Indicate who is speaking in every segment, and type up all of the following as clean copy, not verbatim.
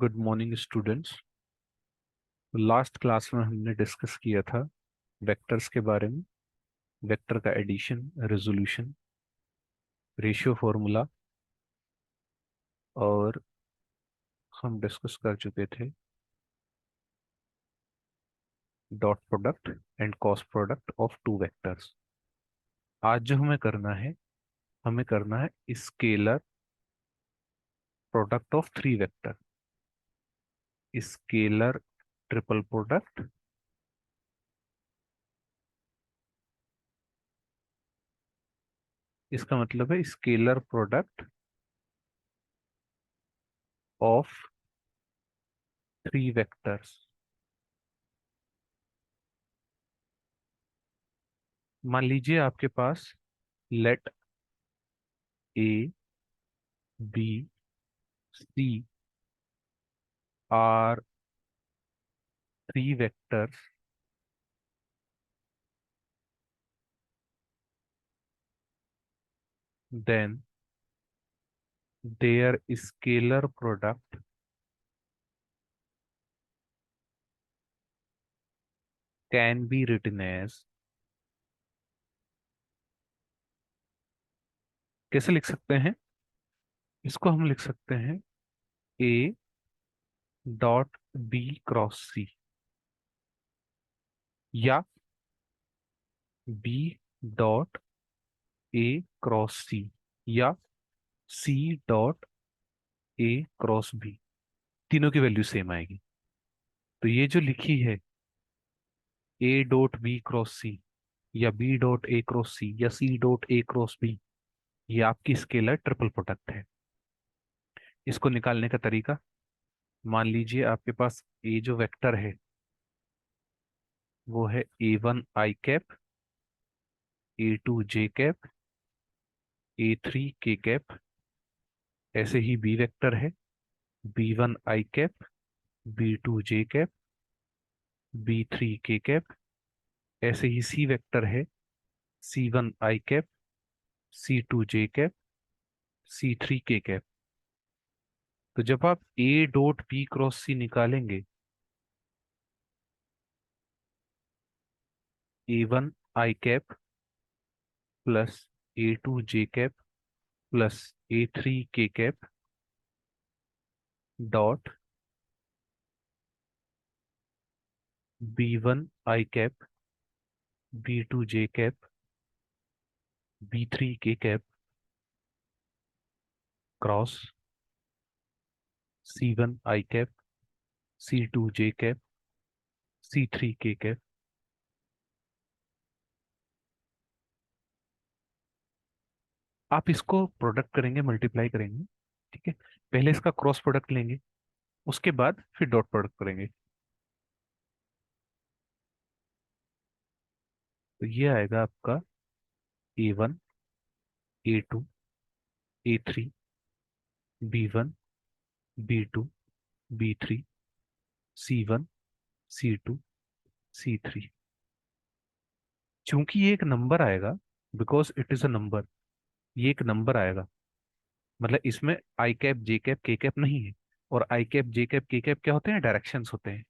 Speaker 1: Good morning students. Last class में हमने discuss किया था वेक्टर्स के बारे में। वेक्टर का एडिशन, रेजोल्यूशन, रेशियो फॉर्मूला, और हम डिस्कस कर चुके थे dot product and cross product of two vectors. आज जो हमें करना है scalar product of three vector, scalar triple product इसका मतलब है scalar product of three vectors. मान लीजिए आपके पास let A B C are three vectors, then their scalar product can be written as, कैसे लिख सकते हैं इसको? हम लिख सकते हैं A dot B cross C, या B dot A cross C, या C dot A cross B. तीनों की वैल्यू सेम आएगी। तो ये जो लिखी है A dot B cross C, या B dot A cross C, या C dot A cross B, ये आपकी स्केलर ट्रिपल प्रोडक्ट है। इसको निकालने का तरीका, मान लीजिए आपके पास ए जो वेक्टर है वो है A1 i cap, A2 j cap, A3 k cap. ऐसे ही बी वेक्टर है B1 i cap, B2 j cap, B3 k cap. ऐसे ही सी वेक्टर है C1 i cap, C2 j cap, C3 k cap. तो जब आप A डॉट बी क्रॉस सी निकालेंगे, A1 i cap plus A2 j cap plus A3 k cap dot B1 i cap, B2 j cap, B3 k cap cross C1 i cap, C2 j cap, C3 k cap. आप इसको product करेंगे, multiply करेंगे, ठीक है। पहले इसका cross product लेंगे, उसके बाद फिर डॉट प्रोडक्ट करेंगे। तो ये आएगा आपका A1, A2, A3, B1, B2, B3, C1, C2, C3। चूंकि ये एक नंबर आएगा, because it is a number, ये एक नंबर आएगा, मतलब इसमें आई कैप जे कैप के कैप नहीं है। और आई कैप जे कैप के कैप क्या होते हैं? डायरेक्शंस होते हैं।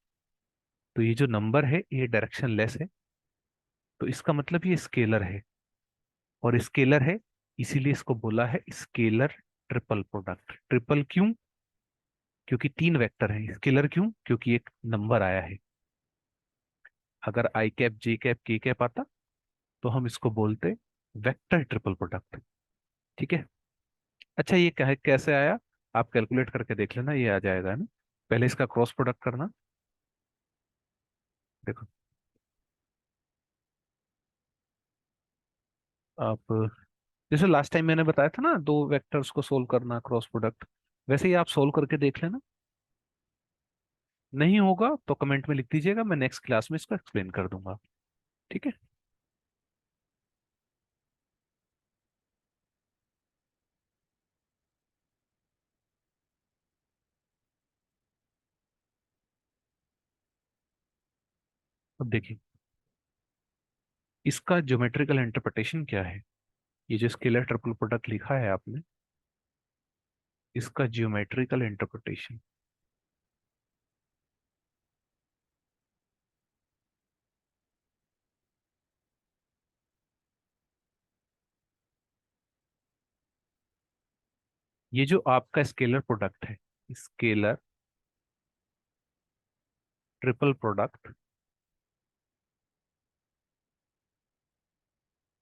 Speaker 1: तो ये जो नंबर है ये डायरेक्शन लेस है, तो इसका मतलब ये स्केलर है। और स्केलर है इसीलिए इसको बोला है स्केलर ट्रिपल प्रोडक्ट। ट्रिपल क्यों? क्योंकि तीन वेक्टर हैं। स्केलर क्यों? क्योंकि एक नंबर आया है। अगर आई कैप जे कैप के कैप आता तो हम इसको बोलते वेक्टर ट्रिपल प्रोडक्ट। ठीक है। अच्छा, ये कैसे आया? आप कैलकुलेट करके देख लेना, ये आ जाएगा ना। पहले इसका क्रॉस प्रोडक्ट करना। देखो, आप जैसे लास्ट टाइम मैंने बताया था ना, दो वेक्टर्स को सोल्व करना क्रॉस प्रोडक्ट, वैसे ही आप सोल्व करके देख लेना। नहीं होगा तो कमेंट में लिख दीजिएगा, मैं नेक्स्ट क्लास में इसको एक्सप्लेन कर दूंगा। ठीक है। अब देखिए इसका ज्योमेट्रिकल इंटरप्रिटेशन क्या है। ये जो स्केलर ट्रिपल प्रोडक्ट लिखा है आपने, इसका ज्योमेट्रिकल इंटरप्रिटेशन ये जो आपका स्केलर प्रोडक्ट है, scalar triple product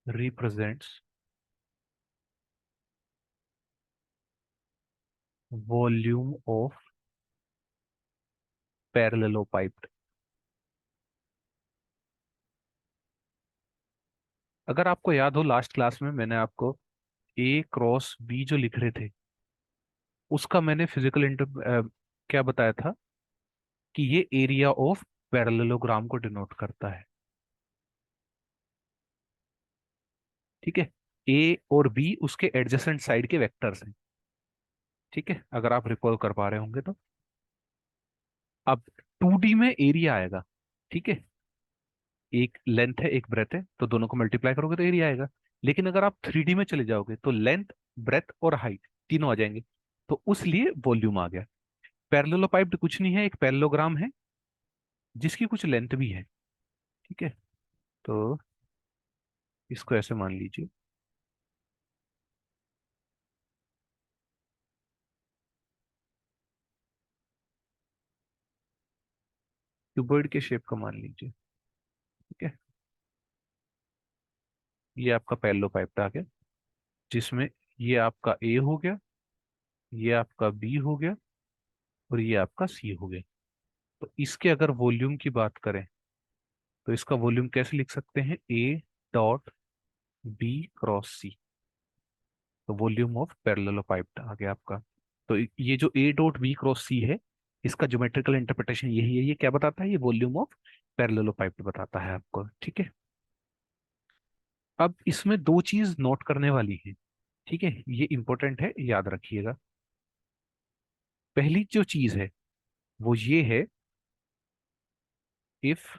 Speaker 1: represents volume of parallelepiped. अगर आपको याद हो, लास्ट क्लास में मैंने आपको ए क्रॉस बी जो लिख रहे थे, उसका मैंने फिजिकल क्या बताया था कि ये एरिया ऑफ पैरेललोग्राम को डिनोट करता है। ठीक है, ए और बी उसके एडजेसेंट साइड के वेक्टर्स हैं। ठीक है, अगर आप रिकॉल कर पा रहे होंगे तो। अब 2D में एरिया आएगा। ठीक है, एक लेंथ है एक ब्रेथ है, तो दोनों को मल्टीप्लाई करोगे तो एरिया आएगा। लेकिन अगर आप 3D में चले जाओगे तो लेंथ, ब्रेथ और हाइट तीनों आ जाएंगे, तो उस लिए वॉल्यूम आ गया। पैरेललोपाइप्ड कुछ नहीं है, एक पैरेललोग्राम है जिसकी कुछ लेंथ भी है। ठीक है, तो इसको ऐसे मान लीजिए, क्यूबॉइड के शेप का मान लीजिए। ठीक है, ये आपका पैरेललोपाइप्ड आ गया, जिसमें ये आपका ए हो गया, ये आपका बी हो गया, और ये आपका सी हो गया। तो इसके अगर वॉल्यूम की बात करें तो इसका वॉल्यूम कैसे लिख सकते हैं, ए डॉट बी क्रॉस सी। तो वॉल्यूम ऑफ पैरेललोपाइप्ड आ गया आपका। तो ये जो ए डॉट बी क्रॉस सी है, इसका ज्योमेट्रिकल इंटरप्रिटेशन यही है। ये क्या बताता है, ये वॉल्यूम ऑफ पैरेललोपाइप्ड बताता है आपको। ठीक है, अब इसमें दो चीज नोट करने वाली है। ठीक है, ये इंपॉर्टेंट है, याद रखिएगा। पहली जो चीज है वो ये है, if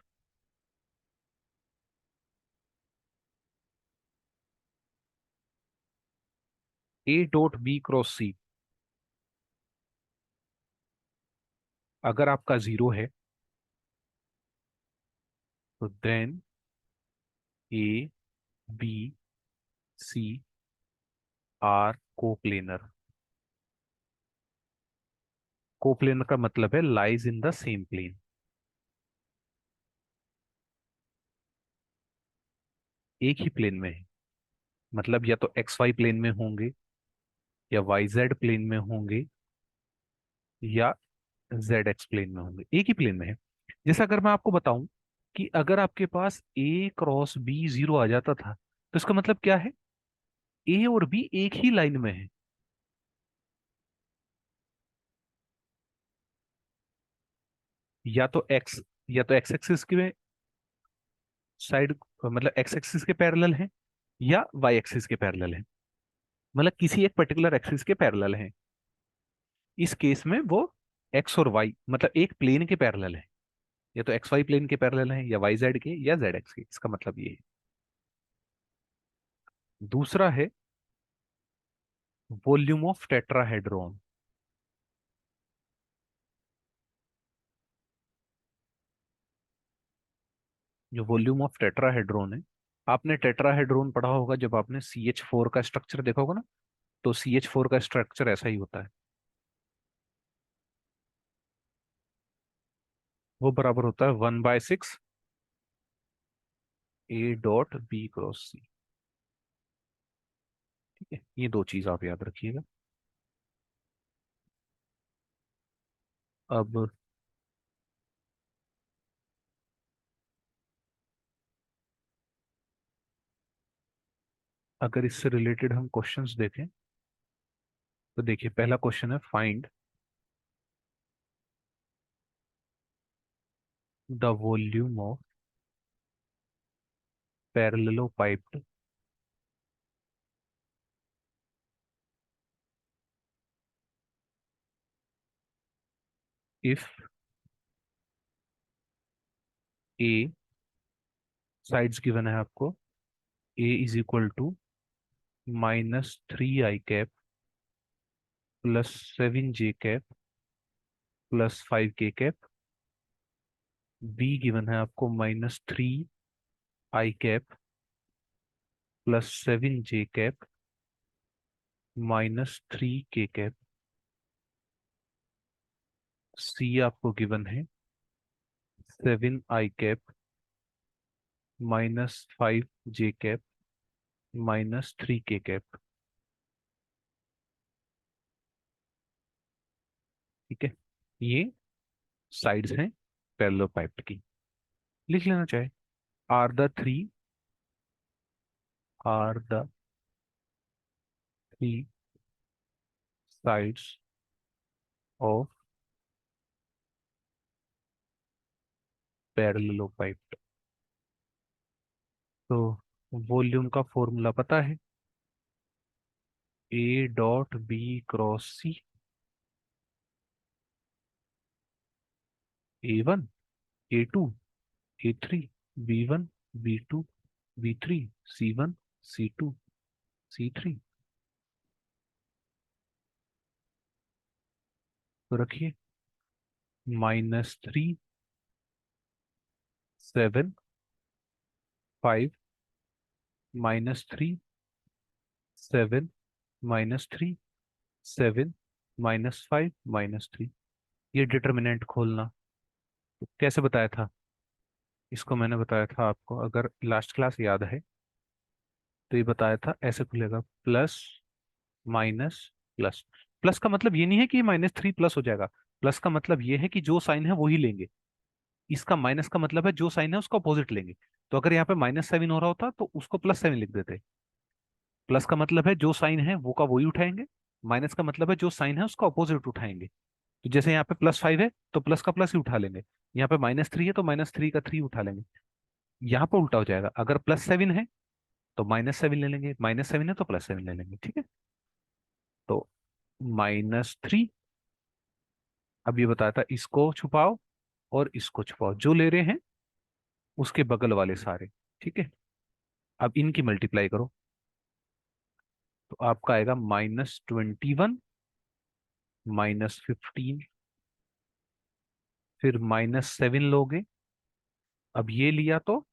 Speaker 1: A dot B cross C अगर आपका जीरो है, तो then A B C are coplanar. Coplanar का मतलब है lies in the same plane. एक ही प्लेन में है, मतलब या तो एक्स वाई प्लेन में होंगे, या वाई जेड प्लेन में होंगे, या जेड एक्स प्लेन में होंगे, एक ही प्लेन में है। जैसे अगर मैं आपको बताऊं कि अगर आपके पास ए क्रॉस बी जीरो आ जाता था, तो इसका मतलब क्या है, ए और बी एक ही लाइन में है। या तो एक्स या तो एक्स एक्सिस के साइड, मतलब एक्स एक्सिस के पैरेलल हैं, या वाई एक्सिस के पैरेलल हैं, मतलब किसी एक पर्टिकुलर एक्सिस के पैरेलल हैं। इस केस में वो एक्स और वाई मतलब एक प्लेन के पैरेलल है, या तो एक्स वाई प्लेन के पैरेलल हैं, या वाई जेड के, या जेड एक्स के। इसका मतलब ये है। दूसरा है वॉल्यूम ऑफ टेट्राहेड्रॉन। जो वॉल्यूम ऑफ टेट्राहेड्रॉन है, आपने टेट्राहेड्रॉन पढ़ा होगा जब आपने CH4 का स्ट्रक्चर देखा होगा ना, तो CH4 का स्ट्रक्चर ऐसा ही होता है। वो बराबर होता है 1/6 ए डॉट बी क्रॉस सी। ठीक है, ये दो चीज आप याद रखिएगा। अब अगर इससे रिलेटेड हम क्वेश्चंस देखें, तो देखिए पहला क्वेश्चन है, find the volume of parallelepiped if A, sides given है आपको, A is equal to -3 i cap +7 j cap +5 k cap. B given है आपको -3 i cap +7 j cap -3 k cap, C आपको गिवन है 7 i cap, -5 j cap, -3 k cap. ठीक है, ये sides हैं पैरेललोपाइप्ड की। लिख लेना चाहे, are the three are the three sides of parallelepiped. तो वॉल्यूम का फॉर्मूला पता है, A.B cross C, A1 A2 A3, B1 B2 B3, C1 C2 C3। तो रखिए, -3 7 5, -3 7 -3 7 -5 -3। ये डिटर्मिनेंट खोलना तो कैसे बताया था? इसको मैंने बताया था आपको, अगर लास्ट क्लास याद है तो ये बताया था ऐसे खुलेगा, प्लस माइनस प्लस। प्लस का मतलब ये नहीं है कि -3 प्लस हो जाएगा, प्लस का मतलब ये है कि जो साइन है वो ही लेंगे। इसका माइनस का मतलब है जो साइन है उसका अपोजिट लेंगे। तो अगर यहाँ पे -7 हो रहा होता तो उसको +7 लिख देते। प्लस का मतलब है जो साइन है वो का वही उठाएंगे, माइनस का मतलब है जो साइन है उसका अपोजिट उठाएंगे। तो जैसे यहाँ पे +5 है तो प्लस का प्लस ही उठा लेंगे, यहाँ पे -3 है तो -3 का 3 उठा लेंगे। यहाँ पे उल्टा हो जाएगा, अगर +7 है तो -7 ले लेंगे, -7 है तो +7 ले लेंगे। ठीक है, तो -3। अब ये बताया था इसको छुपाओ और इसको छुपाओ, जो ले रहे हैं उसके बगल वाले सारे। ठीक है, अब इनकी मल्टीप्लाई करो तो आपका आएगा -21 -15, फिर -7 लोगे। अब ये लिया तो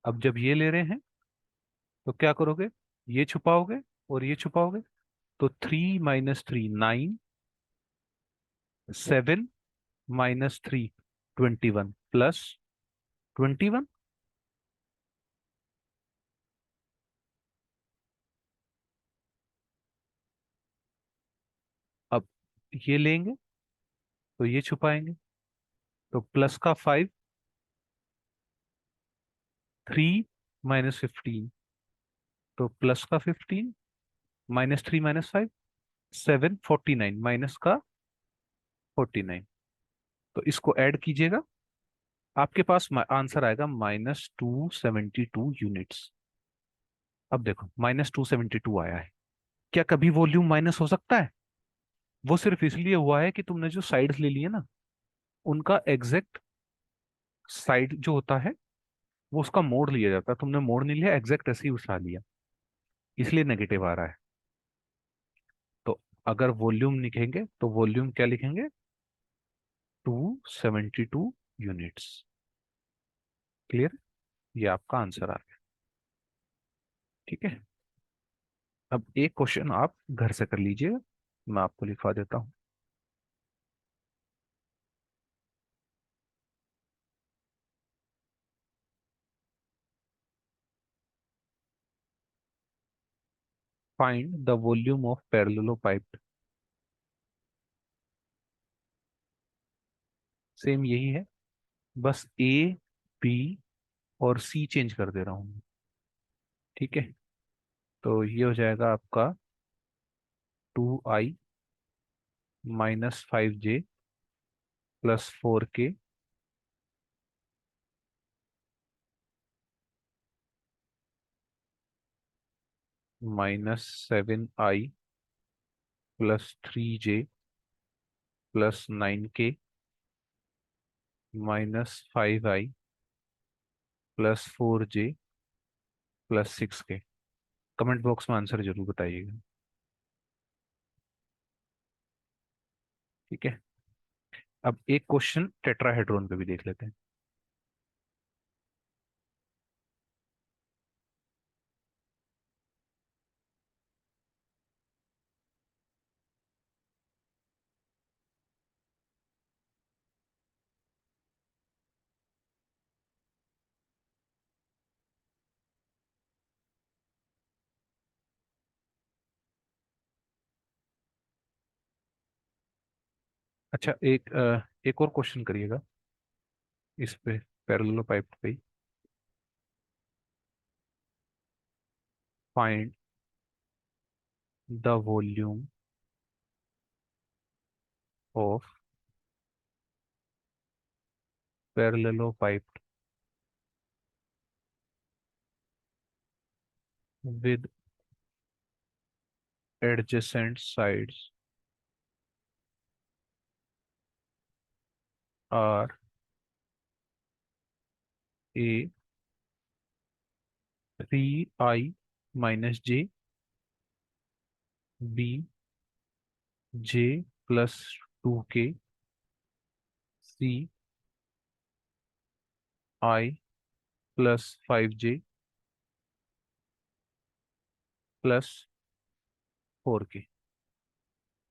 Speaker 1: अब जब ये ले रहे हैं तो क्या करोगे, ये छुपाओगे और ये छुपाओगे। तो 3 - 3 9, 7 - 3 21 +21। अब ये लेंगे तो ये छुपाएंगे, तो प्लस का 5, 3 - 15, तो प्लस का 15, -3 -5 7 49, माइनस का 49। तो इसको ऐड कीजिएगा, आपके पास आंसर आएगा -272 यूनिट्स। अब देखो -272 आया है, क्या कभी वॉल्यूम माइनस हो सकता है? वो सिर्फ इसलिए हुआ है कि तुमने जो साइड्स ले लिए ना, उनका एग्जैक्ट साइड जो होता है वो उसका मोड़ लिया जाता है, तुमने मोड़ नहीं लिया, एग्जैक्ट ऐसे ही उठा लिया, इसलिए नेगेटिव आ रहा है। तो अगर वॉल्यूम लिखेंगे तो वॉल्यूम क्या लिखेंगे, 272 यूनिट्स। क्लियर? ये आपका आंसर आ गया। ठीक है, अब एक क्वेश्चन आप घर से कर लीजिएगा, मैं आपको लिखवा देता हूँ। Find the volume of parallelepiped. Same यही है, बस ए, बी और सी चेंज कर दे रहा हूँ। ठीक है, तो ये हो जाएगा आपका 2i - 5j +4k -7i +3j +9k -5i +4j +6k। Comment box में आंसर जरूर बताइएगा। ठीक है, अब एक क्वेश्चन टेट्राहेड्रॉन पे भी देख लेते हैं। अच्छा, एक और क्वेश्चन करिएगा इस पे, पैरेललोपाइप पे। Find the volume of parallelepiped with adjacent sides are a 3i minus j, b j plus 2k, c I plus 5j plus 4k।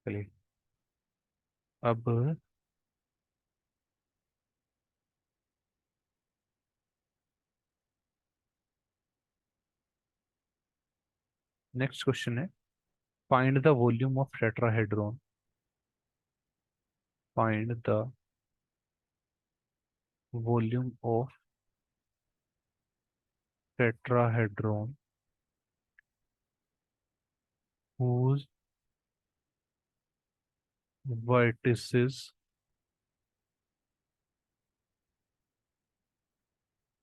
Speaker 1: चलिए, अब नेक्स्ट क्वेश्चन है, find the volume of tetrahedron. Find the volume of tetrahedron whose vertices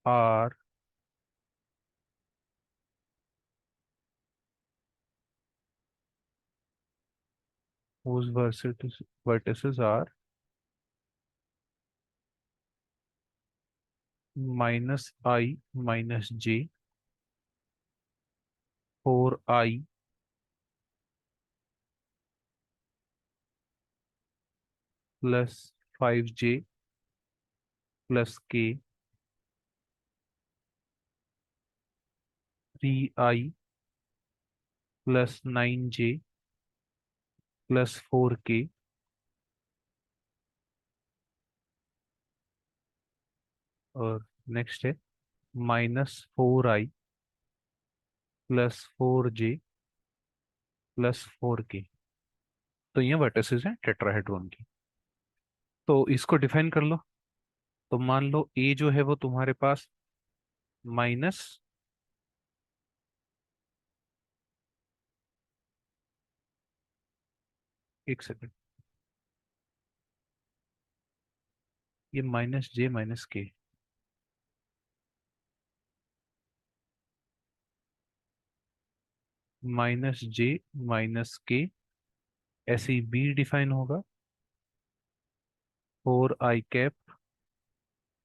Speaker 1: are whose vertices are minus I minus j, 4i plus 5j plus k, 3i plus 9j plus 4k। और next है -4i plus 4j plus 4k। तो ये vertices हैं tetrahedron की। तो इसको define कर लो। तो मान लो ए जो है वो तुम्हारे पास माइनस, एक सेकेंड, ये -j - k, -j - k, ऐसे ही बी डिफाइन होगा 4i cap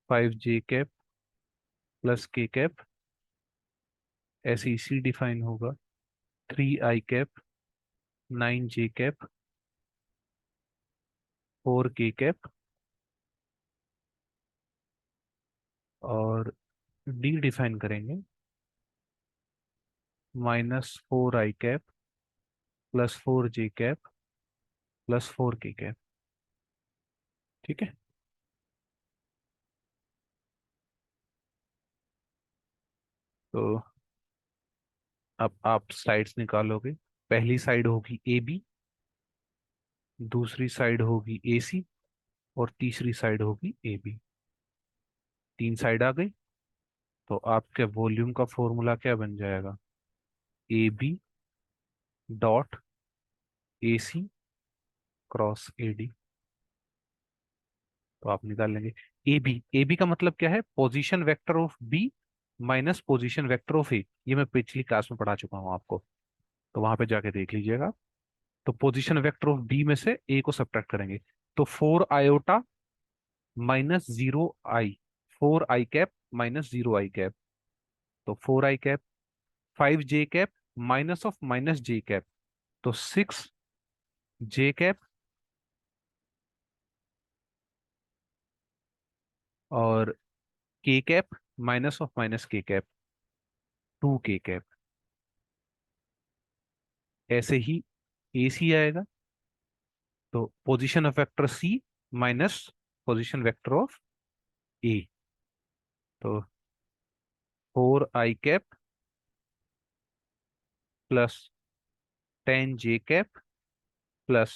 Speaker 1: 5j cap plus K cap. ऐसे ही सी डिफाइन होगा 3i cap 9j cap 4k cap. और डी डिफाइन करेंगे -4i cap plus 4j cap plus 4k cap. ठीक है। तो अब आप साइड्स निकालोगे। पहली साइड होगी ए बी, दूसरी साइड होगी ए सी, और तीसरी साइड होगी ए बी। तीन साइड आ गई। तो आपके वॉल्यूम का फॉर्मूला क्या बन जाएगा? A B dot A C cross A D. तो आप निकाल लेंगे ए बी का मतलब क्या है? Position vector of B minus position vector of A. ये मैं पिछली क्लास में पढ़ा चुका हूँ आपको, तो वहां पे जाके देख लीजिएगा। तो पोजीशन वेक्टर ऑफ बी में से ए को सब्ट्रैक्ट करेंगे। तो 4i -0i, 4i cap -0i cap. तो 4i cap 5j cap minus of -j cap, तो 6j कैप। और K cap minus of -k cap 2k cap. ऐसे ही ए सी आएगा। तो position of vector C minus position vector of A. तो 4i cap plus 10j cap plus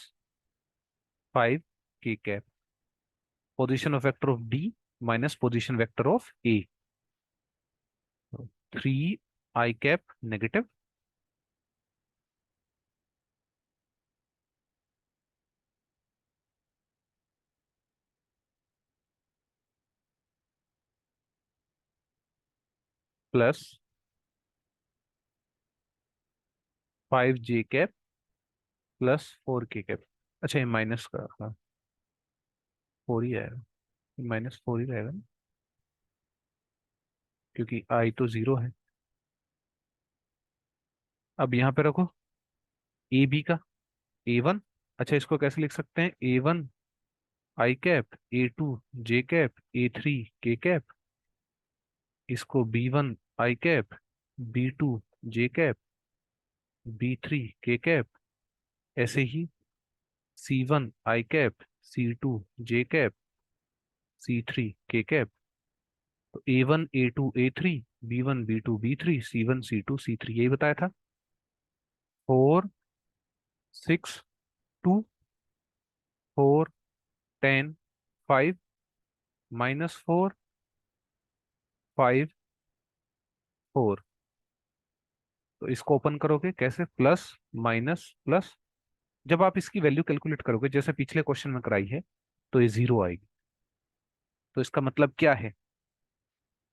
Speaker 1: 5k K cap, position of vector of D minus position vector of A, 3 i cap negative plus 5 j cap plus 4 K cap. अच्छा, ये minus का, हाँ 4 ही आएगा, -4 ही रहेगा ना, क्योंकि आई तो 0 है। अब यहाँ पे रखो ए बी का, A1, अच्छा इसको कैसे लिख सकते हैं, A1 i cap, A2 j cap, A3 k cap, इसको B1 i cap, B2 j cap, B3 k cap, ऐसे ही C1 i cap, C2 j cap, C3 k cap. तो A1 A2 A3, B1 B2 B3, C1 C2 C3, यही बताया था। 4 6 2 4 10 5, -4 5 4। तो इसको open करोगे कैसे, प्लस माइनस प्लस, जब आप इसकी वैल्यू कैलकुलेट करोगे जैसे पिछले क्वेश्चन में कराई है, तो ये 0 आएगी। तो इसका मतलब क्या है,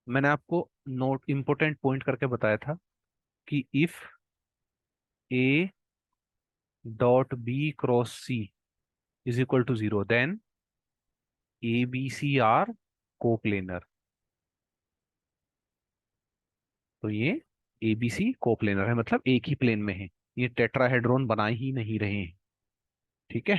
Speaker 1: मैंने आपको नोट इंपोर्टेंट पॉइंट करके बताया था कि if A dot B cross C is equal to 0, then A B C are coplanar. तो ये ए बी सी कोप्लेनर है, मतलब एक ही प्लेन में है, ये टेट्राहेड्रॉन बना ही नहीं रहे हैं। ठीक है,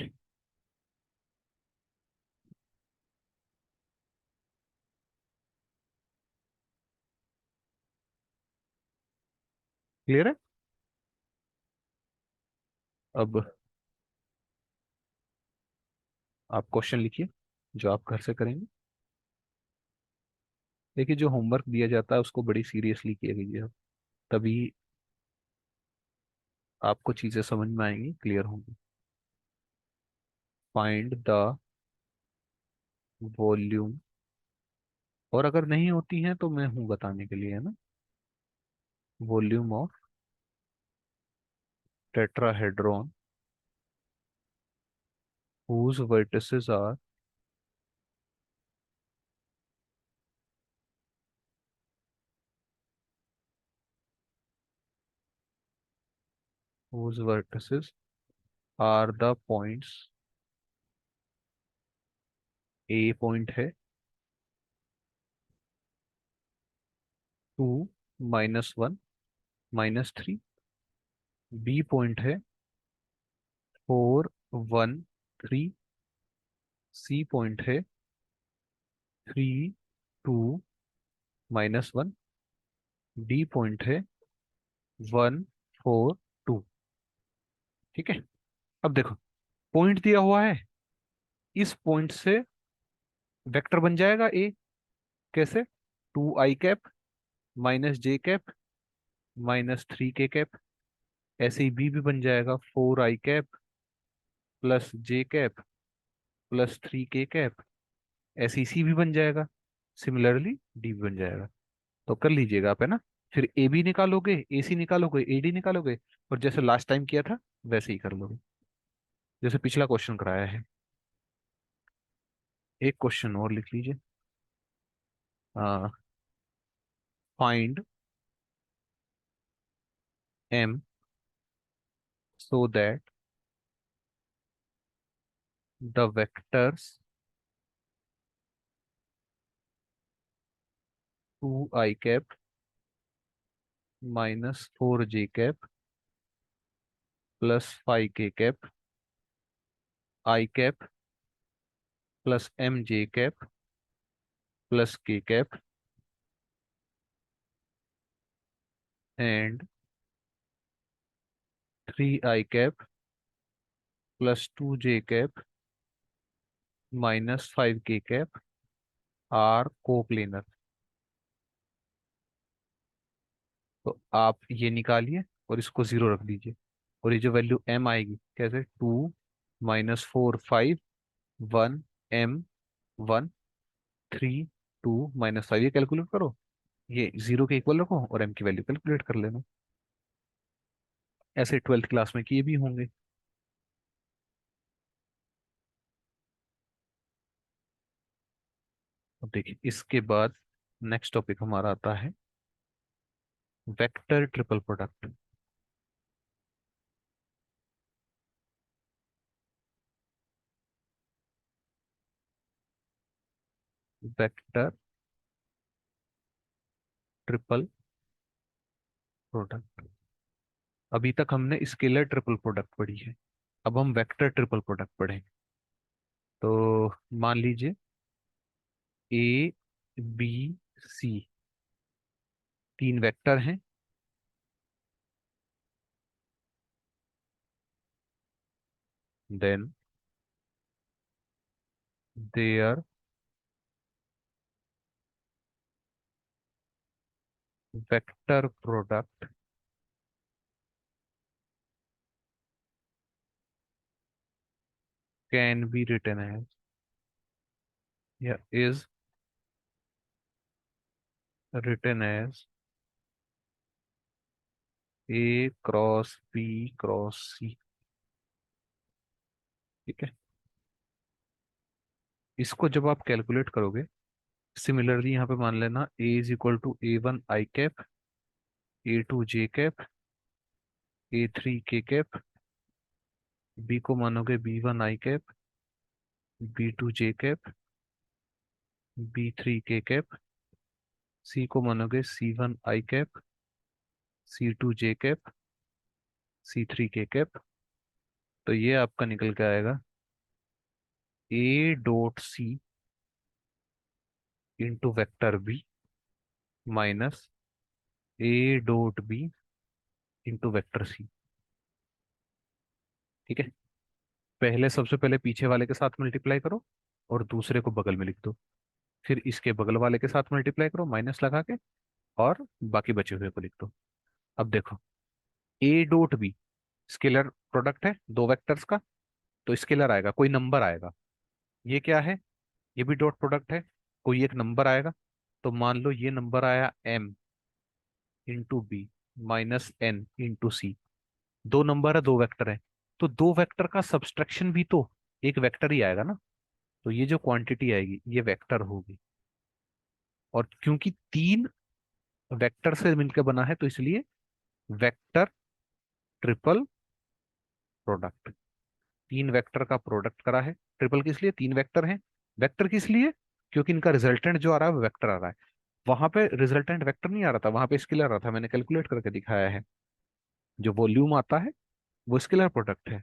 Speaker 1: क्लियर है। अब आप क्वेश्चन लिखिए जो आप घर से करेंगे। देखिए, जो होमवर्क दिया जाता है उसको बड़ी सीरियसली किया कीजिए, तभी आपको चीजें समझ में आएंगी, क्लियर होंगी। फाइंड द वॉल्यूम, और अगर नहीं होती हैं तो मैं हूं बताने के लिए, है ना। Volume of tetrahedron whose vertices are whose vertices are the points, A point है 2 -1 -3, बी पॉइंट है 4 1 3, सी पॉइंट है 3 2 -1, डी पॉइंट है 1 4 2। ठीक है, अब देखो पॉइंट दिया हुआ है, इस पॉइंट से वेक्टर बन जाएगा ए, कैसे, 2 i cap -j cap -3 k cap. ऐसे ही बी भी बन जाएगा, 4 i cap +j cap +3 k cap. ऐसे ही सी भी बन जाएगा, सिमिलरली डी भी बन जाएगा। तो कर लीजिएगा आप, है ना। फिर ए बी निकालोगे, ए सी निकालोगे, ए डी निकालोगे, और जैसे लास्ट टाइम किया था वैसे ही कर लोगे, जैसे पिछला क्वेश्चन कराया है। एक क्वेश्चन और लिख लीजिए, find M so that the vectors 2 i cap -4 j cap +5 k cap, i cap +m j cap +k cap, and 3 i cap +2 j cap -5 k cap are coplanar. तो आप ये निकालिए और इसको 0 रख दीजिए, और ये जो वैल्यू m आएगी कैसे, 2 -4 5 1 m 1 3 2 - 5, ये कैलकुलेट करो। ये 0 के इक्वल रखो और m की वैल्यू कैलकुलेट कर लेना। ऐसे 12th क्लास में किए भी होंगे। अब देखिए इसके बाद नेक्स्ट टॉपिक हमारा आता है vector triple product. Vector triple product. अभी तक हमने स्केलर ट्रिपल प्रोडक्ट पढ़ी है, अब हम वेक्टर ट्रिपल प्रोडक्ट पढ़ेंगे। तो मान लीजिए ए बी सी तीन वेक्टर हैं। Then there vector product can be written as या is written as A cross B cross C. ठीक है, इसको जब आप कैलकुलेट करोगे, सिमिलरली यहाँ पे मान लेना A is equal to A1 i cap, A2 j cap, A3 k cap, B को मानोगे B1 i cap, B2 j cap, B3 k cap, C को मानोगे C1 i cap, C2 j cap, C3 k cap. तो ये आपका निकल के आएगा A.C into vector B minus A.B into vector C. ठीक है, पहले सबसे पहले पीछे वाले के साथ मल्टीप्लाई करो और दूसरे को बगल में लिख दो। फिर इसके बगल वाले के साथ मल्टीप्लाई करो माइनस लगा के, और बाकी बचे हुए को लिख दो। अब देखो A.B स्केलर प्रोडक्ट है दो वेक्टर्स का, तो स्केलर आएगा, कोई नंबर आएगा। ये क्या है, ये भी डॉट प्रोडक्ट है, कोई एक नंबर आएगा। तो मान लो ये नंबर आया m × b -n × c। दो नंबर है, दो वेक्टर है, तो दो वेक्टर का सब्सट्रैक्शन भी तो एक वेक्टर ही आएगा ना। तो ये जो क्वांटिटी आएगी ये वेक्टर होगी। और क्योंकि तीन वेक्टर से मिलकर बना है तो इसलिए वेक्टर ट्रिपल प्रोडक्ट। तीन वेक्टर का प्रोडक्ट करा है। ट्रिपल किस लिए, तीन वेक्टर हैं। वेक्टर किस लिए, क्योंकि इनका रिजल्टेंट जो आ रहा है वो वेक्टर आ रहा है। वहां पे रिजल्टेंट वेक्टर नहीं आ रहा था, वहां पे स्केलर आ रहा था, मैंने कैलकुलेट करके दिखाया है। जो वॉल्यूम आता है वो स्केलर प्रोडक्ट है,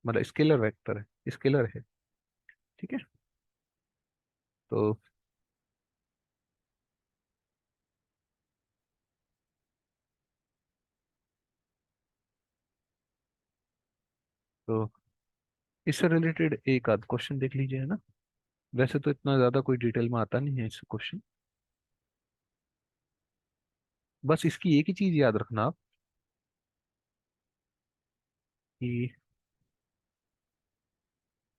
Speaker 1: मतलब स्केलर वेक्टर है, स्केलर है। ठीक है, तो तो इससे रिलेटेड एक आध क्वेश्चन देख लीजिए, है ना। वैसे तो इतना ज्यादा कोई डिटेल में आता नहीं है इस क्वेश्चन। बस इसकी एक ही चीज याद रखना आप, कि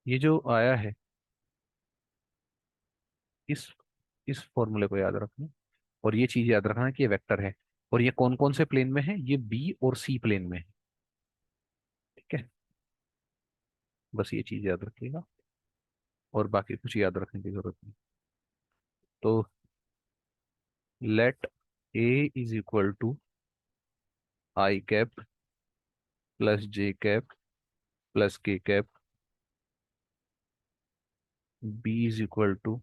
Speaker 1: ये जो आया है इस इस फॉर्मूले को याद रखना, और ये चीज याद रखना कि ये वेक्टर है। और ये कौन कौन से प्लेन में है, ये बी और सी प्लेन में है। ठीक है, बस ये चीज याद रखिएगा, और बाकी कुछ याद रखने की जरूरत नहीं। तो let A is equal to i cap + j cap +k cap, B is equal to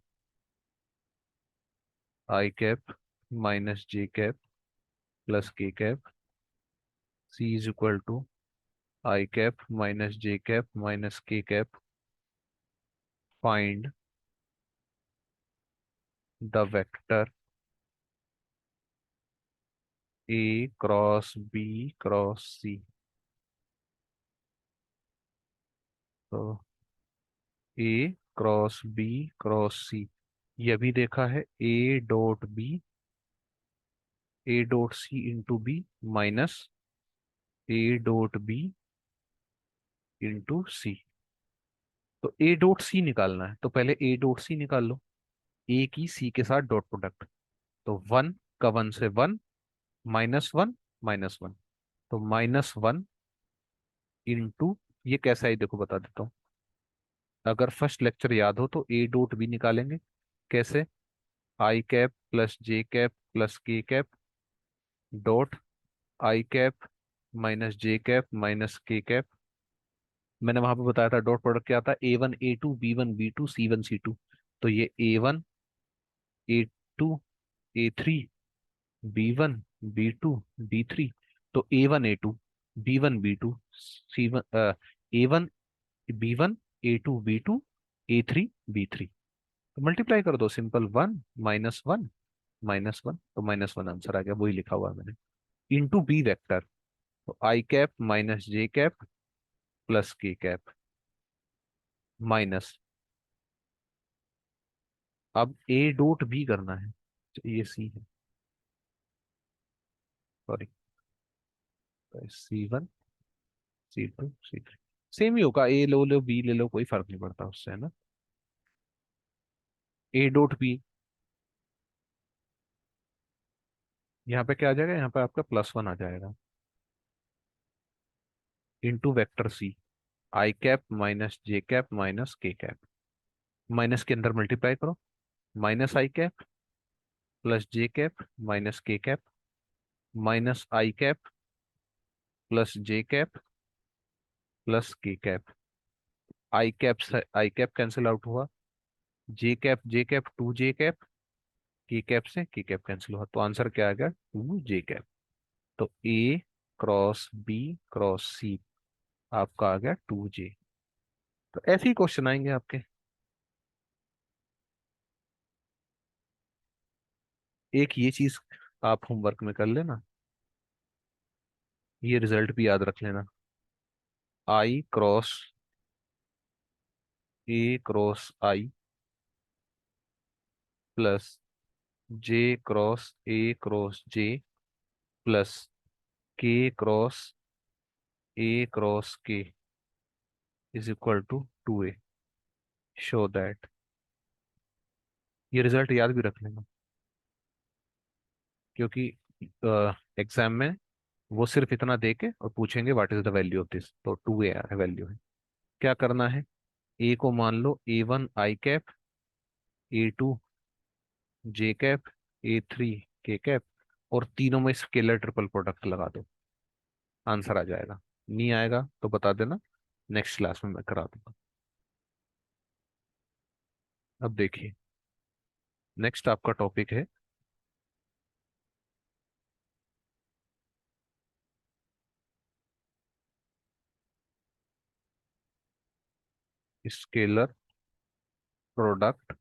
Speaker 1: i cap -j cap +k cap, C is equal to i cap -j cap -k cap. Find the vector A × B × C। तो A × B × C, ये भी देखा है A.C into B minus A.B into C. तो A dot सी निकालना है, तो पहले ए डॉट सी निकाल लो। ए की सी के साथ डॉट प्रोडक्ट, तो वन का वन से one, minus one, minus one, तो माइनस वन इंटू, ये कैसा है देखो बता देता हूँ। अगर फर्स्ट लेक्चर याद हो तो ए डॉट बी निकालेंगे कैसे, आई cap plus J cap plus K cap dot I cap minus J cap minus के कैप। मैंने वहां पे बताया था डॉट प्रोडक्ट क्या आता है, A1 A2 B1 B2 C1 C2। तो ये A1 A2 A3 B1 B2 B3। तो A1 A2 B1 B2 C1, A1 B1 A2 B2 A3 B3। तो मल्टीप्लाई कर दो simple, one minus one minus one, तो माइनस वन आंसर आ गया, वही लिखा हुआ है मैंने। इंटू बी वेक्टर, तो आई कैप माइनस जे cap plus K cap minus, अब ए डॉट बी करना है, तो ये सी है, sorry, C1 C2 C3, same ही होगा, ए लो लो बी ले लो, कोई फर्क नहीं पड़ता उससे, है ना। ए डॉट बी, यहाँ पे क्या आ जाएगा, यहाँ पे आपका प्लस वन आ जाएगा, इंटू वेक्टर सी, आई कैप माइनस जे कैप माइनस के कैप, माइनस के अंदर मल्टीप्लाई करो, minus I cap plus J cap minus के cap minus I cap plus J cap plus K cap. I cap से आई कैप कैंसिल आउट हुआ, जे cap to J cap, के cap से के कैप कैंसिल हुआ, तो आंसर क्या आ गया, टू जे कैप। तो A cross B cross C आपका आ गया टू जे। तो ऐसे ही क्वेश्चन आएंगे आपके। एक ये चीज आप होमवर्क में कर लेना, ये रिजल्ट भी याद रख लेना, I cross A cross I plus J cross A cross J plus K cross A cross K is equal to two A, show that. ये रिजल्ट याद भी रख लेना, क्योंकि एग्जाम में वो सिर्फ इतना दे के और पूछेंगे what is the value of this, तो टू ए है वैल्यू है। क्या करना है, ए को मान लो A1 आई कैप, A2 जे कैप, A3 के कैप, और तीनों में स्केलर ट्रिपल प्रोडक्ट लगा दो, आंसर आ जाएगा। नहीं आएगा तो बता देना, नेक्स्ट क्लास में मैं करा दूंगा। अब देखिए, नेक्स्ट आपका टॉपिक है scalar product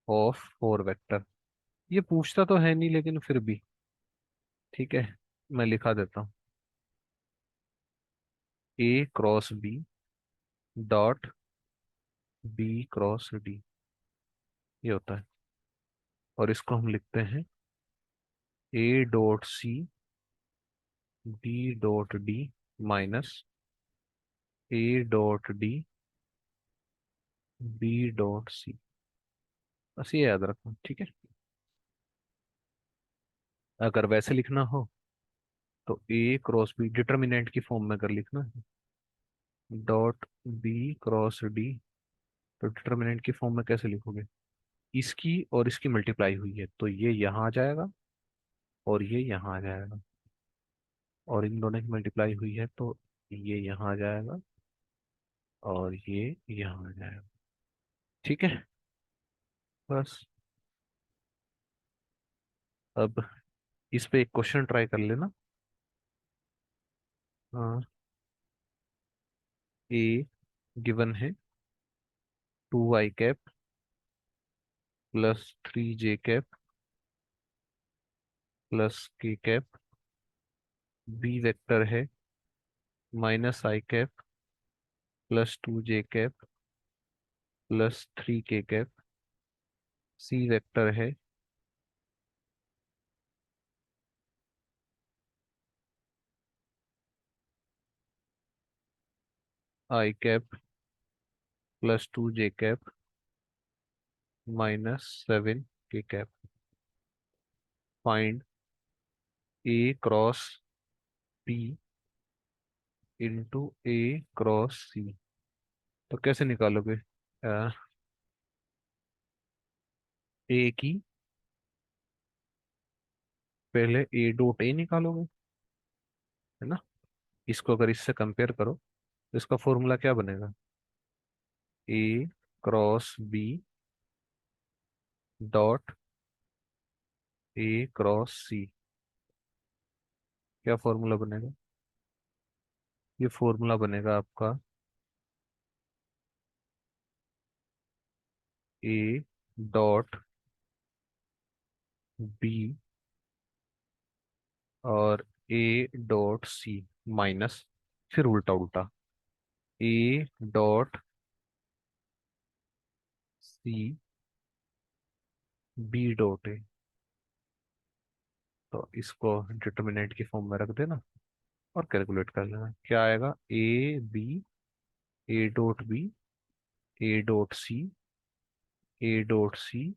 Speaker 1: of four vector. ये पूछता तो है नहीं लेकिन फिर भी ठीक है, मैं लिखा देता हूँ, A cross B dot B cross D, ये होता है। और इसको हम लिखते हैं A dot C D dot D minus A dot D B dot C, बस ये याद रखना, ठीक है। अगर वैसे लिखना हो तो ए क्रॉस बी डिटर्मिनेंट की फॉर्म में कर लिखना है, डॉट बी क्रॉस डी, तो डिटर्मिनेंट की फॉर्म में कैसे लिखोगे, इसकी और इसकी मल्टीप्लाई हुई है तो ये यहाँ आ जाएगा और ये यहाँ आ जाएगा, और इन दोनों की मल्टीप्लाई हुई है तो ये यहाँ आ जाएगा और ये यहाँ आ जाएगा, ठीक है। बस अब इस पे एक क्वेश्चन ट्राई कर लेना। हाँ, ए गिवन है two I cap plus three J cap plus K cap, B vector है minus I cap plus two J cap plus three K cap, C vector है आई कैप +2 जे कैप -7 के cap. Find A×B into A×C। तो कैसे निकालोगे? ए की पहले A.A निकालोगे, है ना। इसको अगर इससे कंपेयर करो तो इसका फॉर्मूला क्या बनेगा? A×B dot A×C। क्या फॉर्मूला बनेगा? ये फॉर्मूला बनेगा आपका A.B और A.C माइनस, फिर उल्टा उल्टा A.C B.A। तो इसको डिटर्मिनेंट की फॉर्म में रख देना और कैलकुलेट कर लेना क्या आएगा। A B A.B A.C A.C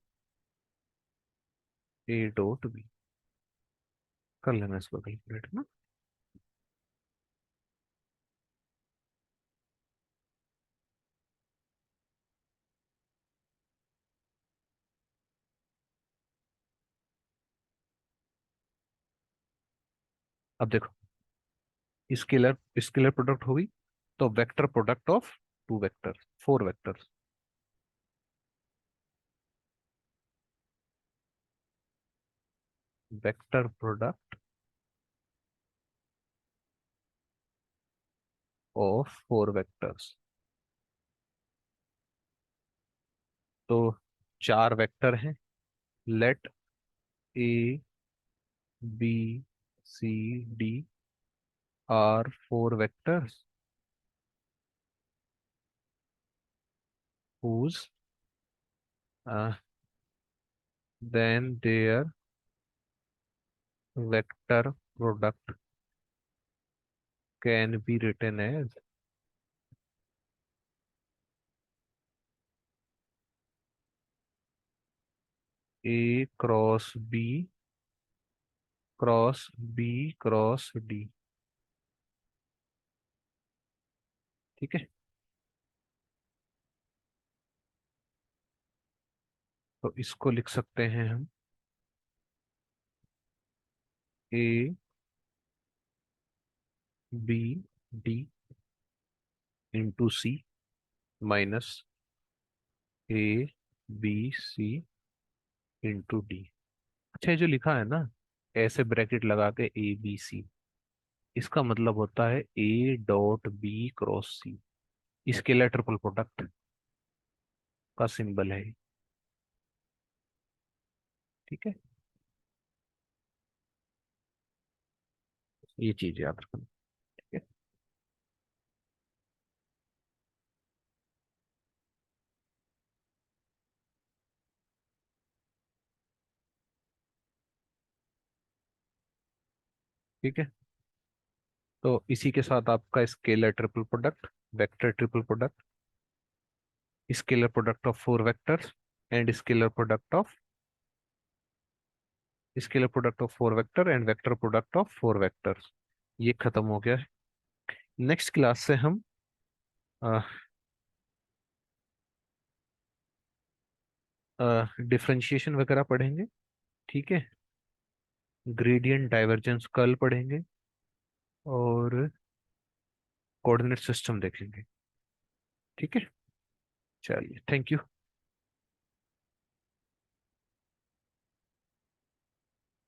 Speaker 1: A.B। कर लेना इसको कैलकुलेट ना। अब देखो, स्केलर स्केलर प्रोडक्ट होगी तो vector product of two vector, four vector. Vector product of four vectors. तो चार वेक्टर हैं। Let A B C D are four vectors whose uh, then their vector product can be written as A×B × B × D। ठीक है। तो इसको लिख सकते हैं हम A B D × C minus A B C × D। अच्छा, ये जो लिखा है ना, ऐसे ब्रैकेट लगा के ABC, इसका मतलब होता है A.B × C। Scalar triple product का सिंबल है ये। ठीक है, ये चीज याद रखना। ठीक है। ठीक है, तो इसी के साथ आपका scalar triple product, vector triple product, scalar product of four vectors and scalar product of four vector and vector product of four vectors, ये खत्म हो गया है। नेक्स्ट क्लास से हम डिफरेंशिएशन वगैरह पढ़ेंगे। ठीक है, ग्रेडियंट डाइवर्जेंस कर्ल पढ़ेंगे और कोऑर्डिनेट सिस्टम देखेंगे। ठीक है, चलिए, थैंक यू।